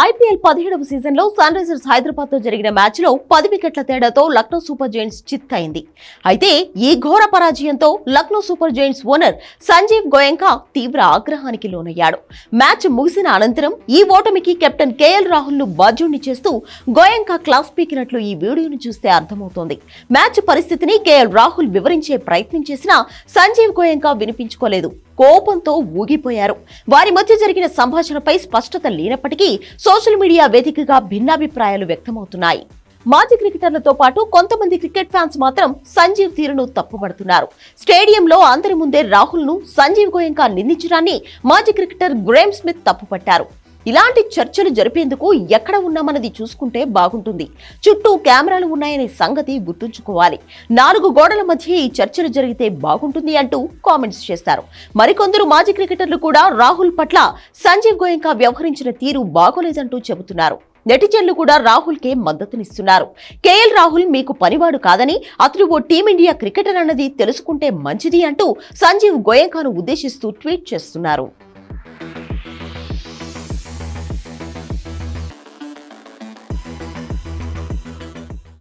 IPL 17వ సీజన్లో sun Risers Hyderabad తో జరిగిన మ్యాచ్లో 10 వికెట్ల తేడాతో లక్నో సూపర్ జైంట్స్ చిత్తయింది. అయితే ఈ ఘోర పరాజయంతో Lucknow Super Giants owner Sanjiv Goenka తీవ్ర ఆగ్రహానికి లోనయ్యాడు. మ్యాచ్ ముగిసిన అనంతరం ఈ ఓటమికి కెప్టెన్ కేఎల్ రాహుల్ ను బాధ్యుణ్ణి చేస్తూ గోయంకా క్లాస్ పీకినట్లు ఈ వీడియోను చూస్తే అర్థమవుతోంది. మ్యాచ్ పరిస్థితిని కేఎల్ రాహుల్ వివరించే ప్రయత్నం చేసినా సంజీవ్ గోయంకా వినిపించుకోలేదు. కోపంతో ఊగిపోయారు. వారి మధ్య జరిగిన సంభాషణపై స్పష్టత లేనప్పటికీ సోషల్ మీడియా వేదికగా భిన్నాభిప్రాయాలు వ్యక్తమవుతున్నాయి. మాజీ క్రికెటర్లతో పాటు కొంతమంది క్రికెట్ ఫ్యాన్స్ మాత్రం సంజీవ్ తీరును తప్పుపడుతున్నారు. స్టేడియంలో అందరి ముందే రాహుల్ ను సంజీవ్ గోయంకా నిందించడాన్ని మాజీ క్రికెటర్ గ్రేమ్ స్మిత్ తప్పుపట్టారు. ఇలాంటి చర్చలు జరిపేందుకు ఎక్కడ ఉన్నామన్నది చూసుకుంటే బాగుంటుంది. చుట్టూ కెమెరాలు ఉన్నాయనే సంగతి గుర్తుంచుకోవాలి. 4 గోడల మధ్య ఈ చర్చలు జరిగితే బాగుంటుంది అంటూ కామెంట్స్ చేశారు. మరికొందరు మాజీ క్రికెటర్లు కూడా రాహుల్ పట్ల సంజీవ్ గోయంకా వ్యవహరించిన తీరు బాగోలేదంటూ చెబుతున్నారు. నెటిజన్లు కూడా రాహుల్ కే మద్దతునిస్తున్నారు. కేఎల్ రాహుల్ మీకు పనివాడు కాదని, అతడు ఓ టీమిండియా క్రికెటర్ అన్నది తెలుసుకుంటే మంచిది అంటూ సంజీవ్ గోయంకాను ఉద్దేశిస్తూ ట్వీట్ చేస్తున్నారు.